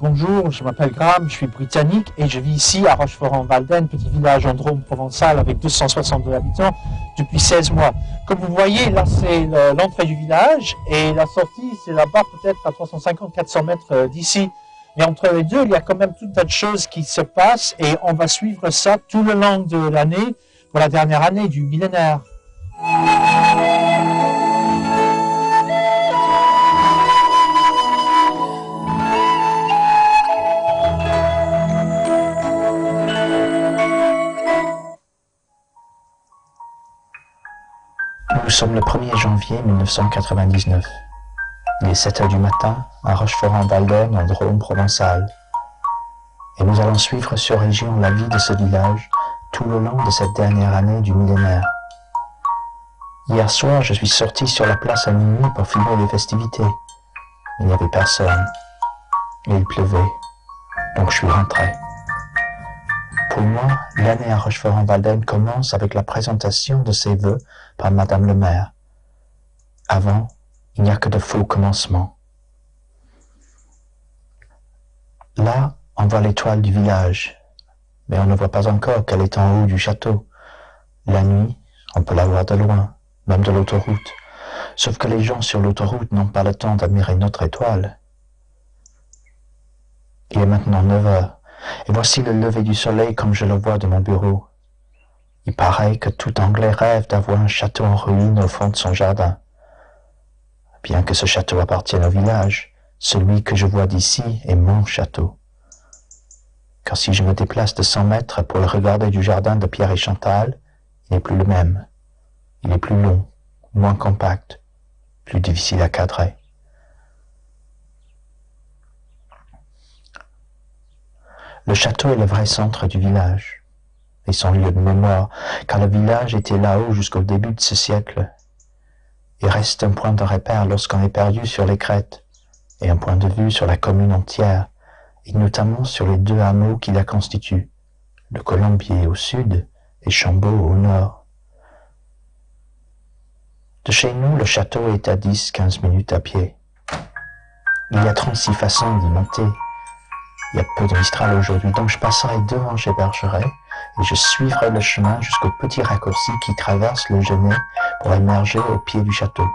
Bonjour, je m'appelle Graham, je suis britannique et je vis ici à Rochefort-en-Valdaine, petit village en Drôme provençal avec 262 habitants depuis 16 mois. Comme vous voyez, là c'est l'entrée du village et la sortie c'est là-bas peut-être à 350-400 mètres d'ici. Mais entre les deux, il y a quand même tout un tas de choses qui se passent et on va suivre ça tout le long de l'année pour la dernière année du millénaire. Nous sommes le 1er janvier 1999. Il est 7 heures du matin à Rochefort-en-Valdaine, en Drôme provençal. Et nous allons suivre sur région la vie de ce village tout le long de cette dernière année du millénaire. Hier soir, je suis sorti sur la place à minuit pour filmer les festivités. Il n'y avait personne. Et il pleuvait. Donc je suis rentré. Pour moi, l'année à Rochefort-en-Valdaine commence avec la présentation de ses vœux par Madame le maire. Avant, il n'y a que de faux commencements. Là, on voit l'étoile du village, mais on ne voit pas encore qu'elle est en haut du château. La nuit, on peut la voir de loin, même de l'autoroute, sauf que les gens sur l'autoroute n'ont pas le temps d'admirer notre étoile. Il est maintenant 9 heures. Et voici le lever du soleil comme je le vois de mon bureau. Il paraît que tout Anglais rêve d'avoir un château en ruine au fond de son jardin. Bien que ce château appartienne au village, celui que je vois d'ici est mon château. Car si je me déplace de 100 mètres pour le regarder du jardin de Pierre et Chantal, il n'est plus le même. Il est plus long, moins compact, plus difficile à cadrer. Le château est le vrai centre du village, et son lieu de mémoire, car le village était là-haut jusqu'au début de ce siècle. Il reste un point de repère lorsqu'on est perdu sur les crêtes, et un point de vue sur la commune entière, et notamment sur les deux hameaux qui la constituent, le Colombier au sud et Chambaud au nord. De chez nous, le château est à 10-15 minutes à pied. Il y a 36 façons d'y monter. Il y a peu de Mistral aujourd'hui, donc je passerai devant chez Bergeret et je suivrai le chemin jusqu'au petit raccourci qui traverse le Genêt pour émerger au pied du château.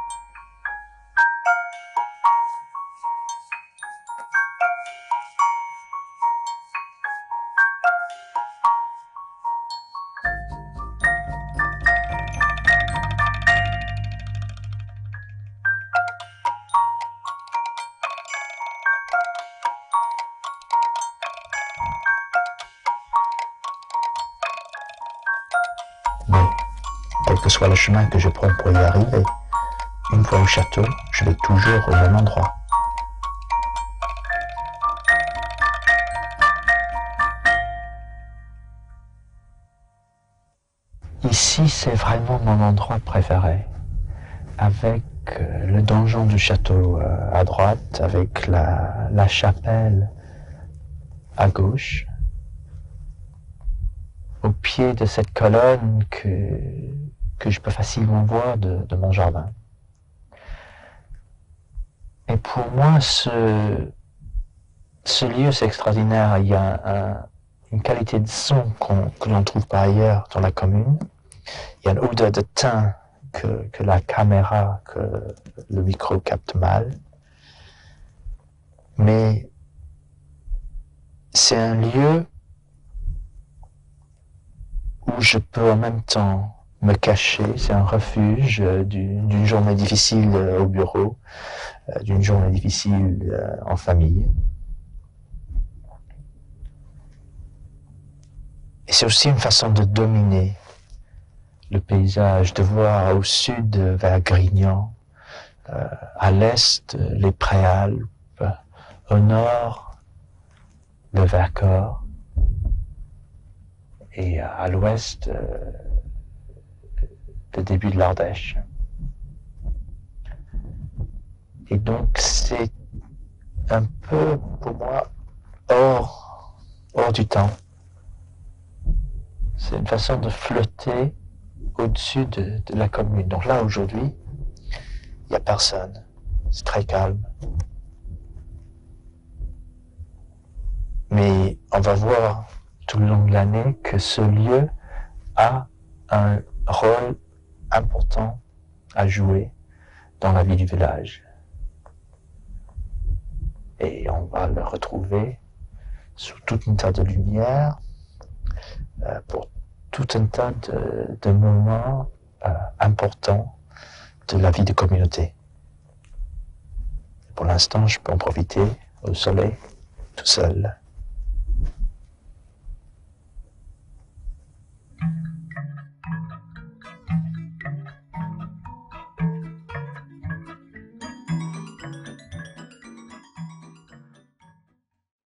Mais, quel que soit le chemin que je prends pour y arriver, une fois au château, je vais toujours au même endroit. Ici, c'est vraiment mon endroit préféré, avec le donjon du château à droite, avec la chapelle à gauche, au pied de cette colonne que je peux facilement voir de mon jardin. Et pour moi, ce lieu, c'est extraordinaire. Il y a une qualité de son que l'on trouve pas ailleurs dans la commune. Il y a une odeur de thym que la caméra, que le micro capte mal. Mais c'est un lieu où je peux en même temps me cacher, c'est un refuge d'une journée difficile au bureau, d'une journée difficile en famille. Et c'est aussi une façon de dominer le paysage, de voir au sud vers Grignan, à l'est les Préalpes, au nord le Vercors, et à l'ouest, le début de l'Ardèche. Et donc, c'est un peu, pour moi, hors du temps. C'est une façon de flotter au-dessus de la commune. Donc là, aujourd'hui, il n'y a personne. C'est très calme. Mais on va voir tout le long de l'année que ce lieu a un rôle important à jouer dans la vie du village. Et on va le retrouver sous tout un tas de lumière, pour tout un tas de moments importants de la vie de communauté. Pour l'instant, je peux en profiter au soleil, tout seul.